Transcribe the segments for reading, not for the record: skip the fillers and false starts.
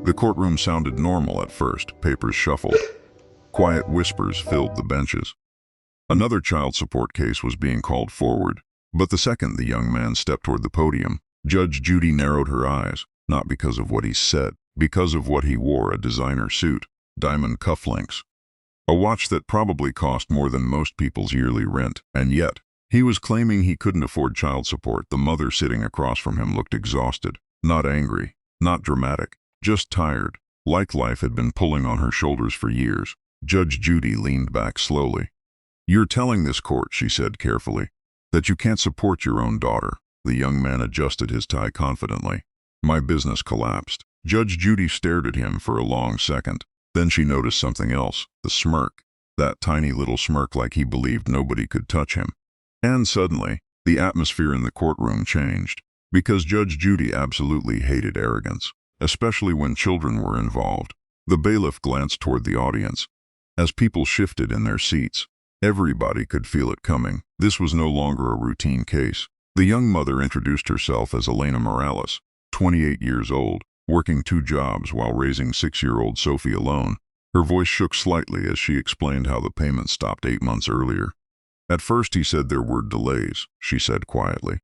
The courtroom sounded normal at first. Papers shuffled. Quiet whispers filled the benches. Another child support case was being called forward. But the second the young man stepped toward the podium, Judge Judy narrowed her eyes, not because of what he said, because of what he wore: a designer suit, diamond cufflinks, a watch that probably cost more than most people's yearly rent, and yet, he was claiming he couldn't afford child support. The mother sitting across from him looked exhausted, not angry, not dramatic, just tired, like life had been pulling on her shoulders for years. Judge Judy leaned back slowly. "You're telling this court," she said carefully, "that you can't support your own daughter." The young man adjusted his tie confidently. "My business collapsed." Judge Judy stared at him for a long second. Then she noticed something else, the smirk. That tiny little smirk, like he believed nobody could touch him. And suddenly, the atmosphere in the courtroom changed, because Judge Judy absolutely hated arrogance, especially when children were involved. The bailiff glanced toward the audience. As people shifted in their seats, everybody could feel it coming. This was no longer a routine case. The young mother introduced herself as Elena Morales, 28 years old, working 2 jobs while raising 6-year-old Sophie alone. Her voice shook slightly as she explained how the payment stopped 8 months earlier. "At first he said there were delays," she said quietly.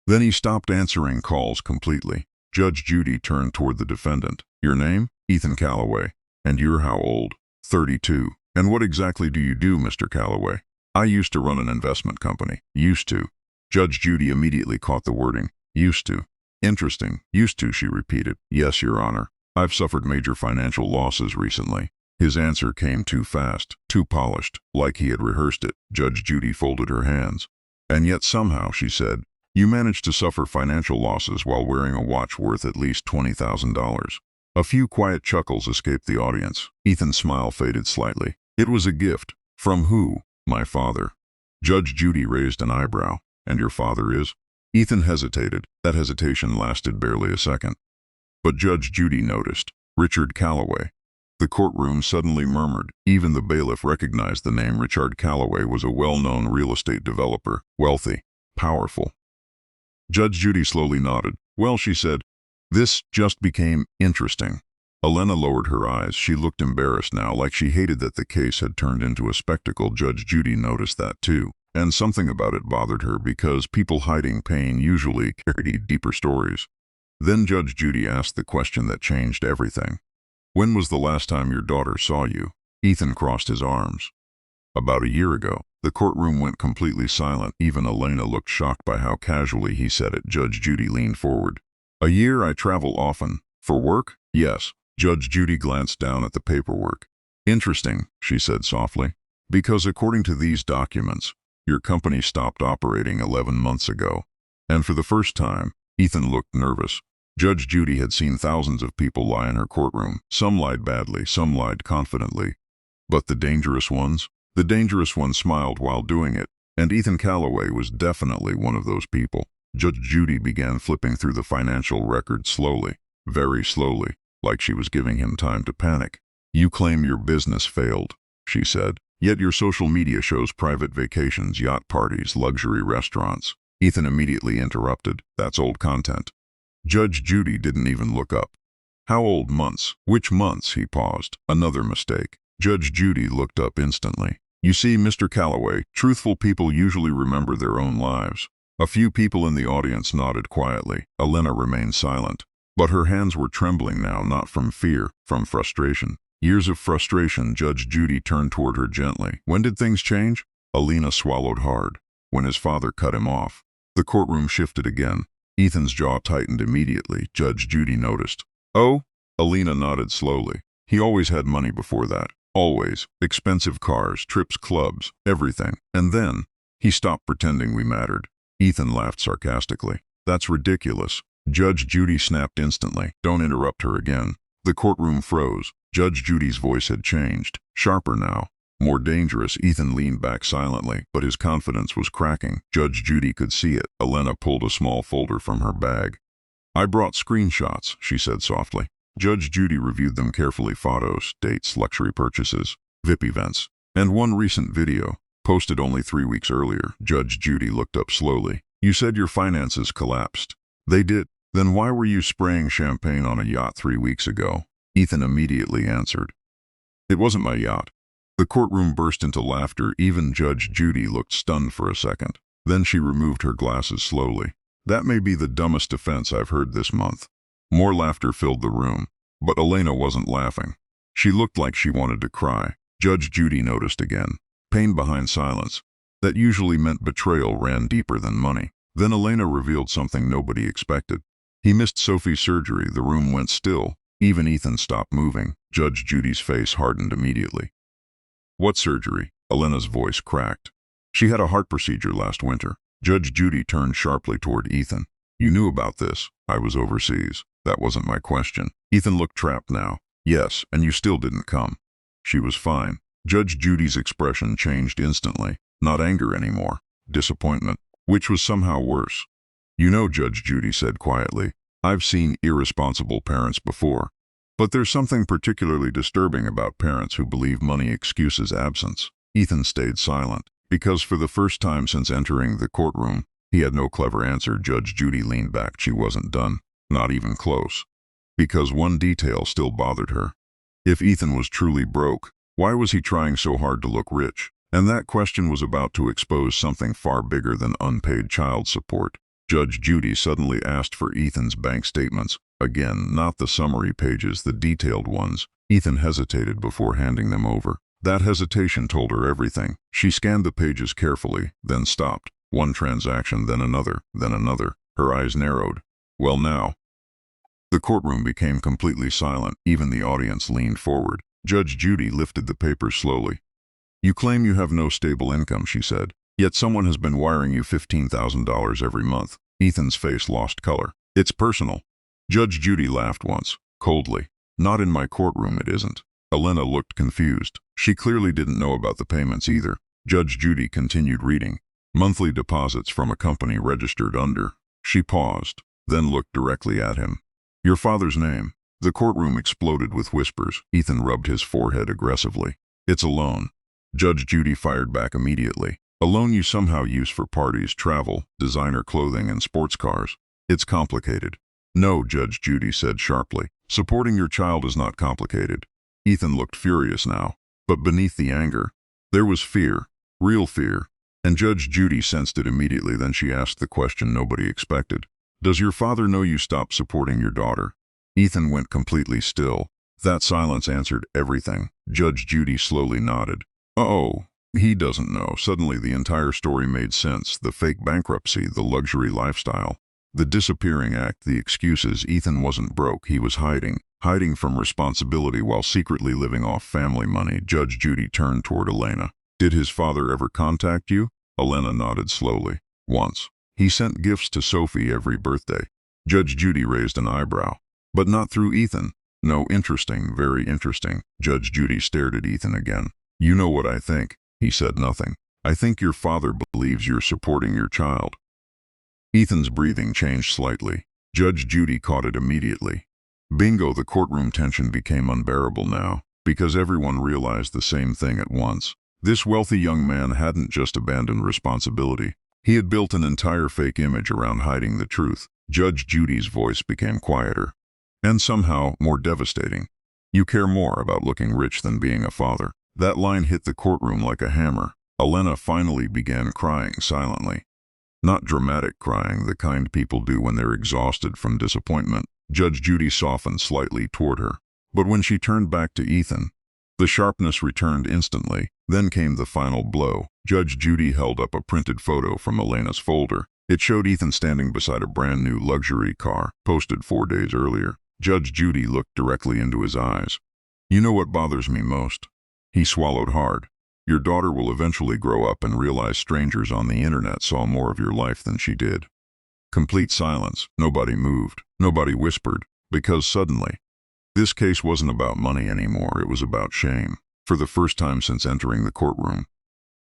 "Then he stopped answering calls completely." Judge Judy turned toward the defendant. "Your name?" "Ethan Calloway." "And you're how old?" 32. "And what exactly do you do, Mr. Calloway?" "I used to run an investment company." "Used to." Judge Judy immediately caught the wording. "Used to." "Interesting. Used to," she repeated. "Yes, Your Honor. I've suffered major financial losses recently." His answer came too fast, too polished, like he had rehearsed it. Judge Judy folded her hands. "And yet somehow," she said, "you managed to suffer financial losses while wearing a watch worth at least $20,000. A few quiet chuckles escaped the audience. Ethan's smile faded slightly. "It was a gift." "From who?" "My father." Judge Judy raised an eyebrow. "And your father is?" Ethan hesitated. That hesitation lasted barely a second. But Judge Judy noticed. "Richard Calloway." The courtroom suddenly murmured. Even the bailiff recognized the name. Richard Calloway was a well-known real estate developer, wealthy, powerful. Judge Judy slowly nodded. "Well," she said, "this just became interesting." Elena lowered her eyes. She looked embarrassed now, like she hated that the case had turned into a spectacle. Judge Judy noticed that too. And something about it bothered her, because people hiding pain usually carried deeper stories. Then Judge Judy asked the question that changed everything. "When was the last time your daughter saw you?" Ethan crossed his arms. "About a year ago." The courtroom went completely silent. Even Elena looked shocked by how casually he said it. Judge Judy leaned forward. "A year? I travel often." "For work?" "Yes." Judge Judy glanced down at the paperwork. "Interesting," she said softly, "because according to these documents, your company stopped operating 11 months ago." And for the first time, Ethan looked nervous. Judge Judy had seen thousands of people lie in her courtroom. Some lied badly, some lied confidently. But the dangerous ones? The dangerous ones smiled while doing it, and Ethan Calloway was definitely one of those people. Judge Judy began flipping through the financial records slowly, very slowly, like she was giving him time to panic. "You claim your business failed," she said. "Yet your social media shows private vacations, yacht parties, luxury restaurants." Ethan immediately interrupted. "That's old content." Judge Judy didn't even look up. "How old? Months?" "Which months?" He paused. "Another mistake." Judge Judy looked up instantly. "You see, Mr. Calloway, truthful people usually remember their own lives." A few people in the audience nodded quietly. Elena remained silent. But her hands were trembling now, not from fear, from frustration. Years of frustration. Judge Judy turned toward her gently. "When did things change?" Elena swallowed hard. "When his father cut him off." The courtroom shifted again. Ethan's jaw tightened immediately. Judge Judy noticed. "Oh?" Elena nodded slowly. "He always had money before that. Always. Expensive cars, trips, clubs, everything. And then, he stopped pretending we mattered." Ethan laughed sarcastically. "That's ridiculous." Judge Judy snapped instantly. "Don't interrupt her again." The courtroom froze. Judge Judy's voice had changed. Sharper now. More dangerous. Ethan leaned back silently, but his confidence was cracking. Judge Judy could see it. Elena pulled a small folder from her bag. "I brought screenshots," she said softly. Judge Judy reviewed them carefully. Photos, dates, luxury purchases, VIP events, and one recent video, posted only 3 weeks earlier. Judge Judy looked up slowly. "You said your finances collapsed." "They did." Then why were you spraying champagne on a yacht 3 weeks ago? Ethan immediately answered. It wasn't my yacht. The courtroom burst into laughter. Even Judge Judy looked stunned for a second. Then she removed her glasses slowly. That may be the dumbest defense I've heard this month. More laughter filled the room, but Elena wasn't laughing. She looked like she wanted to cry. Judge Judy noticed again. Pain behind silence. That usually meant betrayal ran deeper than money. Then Elena revealed something nobody expected. He missed Sophie's surgery. The room went still. Even Ethan stopped moving. Judge Judy's face hardened immediately. What surgery? Elena's voice cracked. She had a heart procedure last winter. Judge Judy turned sharply toward Ethan. You knew about this. I was overseas. That wasn't my question. Ethan looked trapped now. Yes, and you still didn't come. She was fine. Judge Judy's expression changed instantly. Not anger anymore. Disappointment, which was somehow worse. You know, Judge Judy said quietly, I've seen irresponsible parents before. But there's something particularly disturbing about parents who believe money excuses absence. Ethan stayed silent, because for the first time since entering the courtroom, he had no clever answer. Judge Judy leaned back. She wasn't done. Not even close. Because one detail still bothered her. If Ethan was truly broke, why was he trying so hard to look rich? And that question was about to expose something far bigger than unpaid child support. Judge Judy suddenly asked for Ethan's bank statements. Again, not the summary pages, the detailed ones. Ethan hesitated before handing them over. That hesitation told her everything. She scanned the pages carefully, then stopped. One transaction, then another, then another. Her eyes narrowed. Well now. The courtroom became completely silent. Even the audience leaned forward. Judge Judy lifted the papers slowly. You claim you have no stable income, she said. Yet someone has been wiring you $15,000 every month. Ethan's face lost color. It's personal. Judge Judy laughed once, coldly. Not in my courtroom, it isn't. Elena looked confused. She clearly didn't know about the payments either. Judge Judy continued reading. Monthly deposits from a company registered under. She paused, then looked directly at him. Your father's name. The courtroom exploded with whispers. Ethan rubbed his forehead aggressively. It's a loan. Judge Judy fired back immediately. A loan you somehow use for parties, travel, designer clothing, and sports cars. It's complicated. No, Judge Judy said sharply. Supporting your child is not complicated. Ethan looked furious now, but beneath the anger, there was fear, real fear, and Judge Judy sensed it immediately. Then she asked the question nobody expected. Does your father know you stopped supporting your daughter? Ethan went completely still. That silence answered everything. Judge Judy slowly nodded. Oh, he doesn't know. Suddenly the entire story made sense. The fake bankruptcy, the luxury lifestyle, the disappearing act, the excuses. Ethan wasn't broke. He was hiding from responsibility while secretly living off family money. Judge Judy turned toward Elena. Did his father ever contact you? Elena nodded slowly. Once. He sent gifts to Sophie every birthday. Judge Judy raised an eyebrow. But not through Ethan. No, interesting, very interesting. Judge Judy stared at Ethan again. You know what I think? He said nothing. I think your father believes you're supporting your child. Ethan's breathing changed slightly. Judge Judy caught it immediately. Bingo, the courtroom tension became unbearable now, because everyone realized the same thing at once. This wealthy young man hadn't just abandoned responsibility. He had built an entire fake image around hiding the truth. Judge Judy's voice became quieter, and somehow more devastating. You care more about looking rich than being a father. That line hit the courtroom like a hammer. Elena finally began crying silently. Not dramatic crying, the kind people do when they're exhausted from disappointment. Judge Judy softened slightly toward her. But when she turned back to Ethan, the sharpness returned instantly. Then came the final blow. Judge Judy held up a printed photo from Elena's folder. It showed Ethan standing beside a brand new luxury car, posted 4 days earlier. Judge Judy looked directly into his eyes. You know what bothers me most? He swallowed hard. Your daughter will eventually grow up and realize strangers on the internet saw more of your life than she did. Complete silence. Nobody moved. Nobody whispered. Because suddenly, this case wasn't about money anymore. It was about shame. For the first time since entering the courtroom,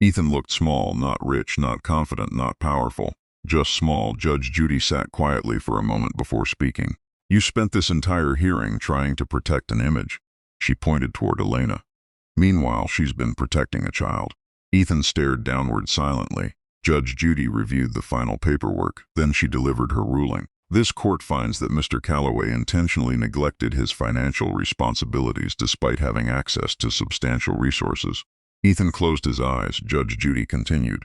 Ethan looked small, not rich, not confident, not powerful. Just small. Judge Judy sat quietly for a moment before speaking. You spent this entire hearing trying to protect an image. She pointed toward Elena. Meanwhile, she's been protecting a child. Ethan stared downward silently. Judge Judy reviewed the final paperwork. Then she delivered her ruling. This court finds that Mr. Calloway intentionally neglected his financial responsibilities despite having access to substantial resources. Ethan closed his eyes. Judge Judy continued.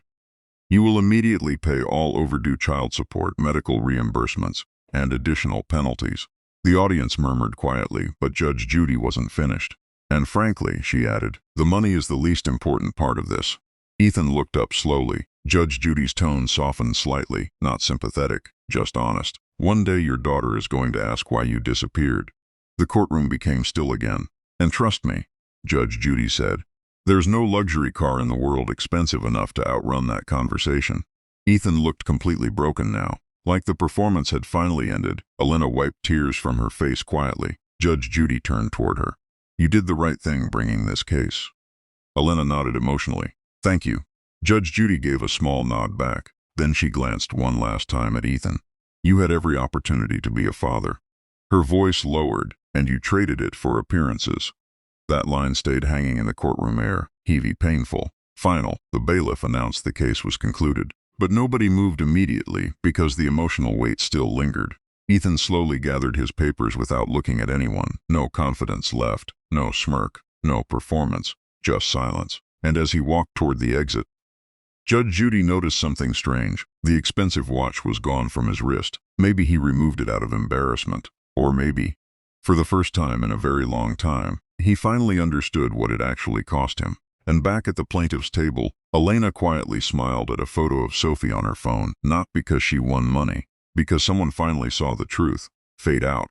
You will immediately pay all overdue child support, medical reimbursements, and additional penalties. The audience murmured quietly, but Judge Judy wasn't finished. And frankly, she added, the money is the least important part of this. Ethan looked up slowly. Judge Judy's tone softened slightly, not sympathetic, just honest. One day your daughter is going to ask why you disappeared. The courtroom became still again. And trust me, Judge Judy said, there's no luxury car in the world expensive enough to outrun that conversation. Ethan looked completely broken now. Like the performance had finally ended, Elena wiped tears from her face quietly. Judge Judy turned toward her. You did the right thing bringing this case. Elena nodded emotionally. Thank you. Judge Judy gave a small nod back. Then she glanced one last time at Ethan. You had every opportunity to be a father. Her voice lowered, and you traded it for appearances. That line stayed hanging in the courtroom air, heavy, painful. Final, the bailiff announced the case was concluded. But nobody moved immediately because the emotional weight still lingered. Ethan slowly gathered his papers without looking at anyone. No confidence left, no smirk, no performance, just silence. And as he walked toward the exit, Judge Judy noticed something strange. The expensive watch was gone from his wrist. Maybe he removed it out of embarrassment. Or maybe, for the first time in a very long time, he finally understood what it actually cost him. And back at the plaintiff's table, Elena quietly smiled at a photo of Sophie on her phone, not because she won money, because someone finally saw the truth fade out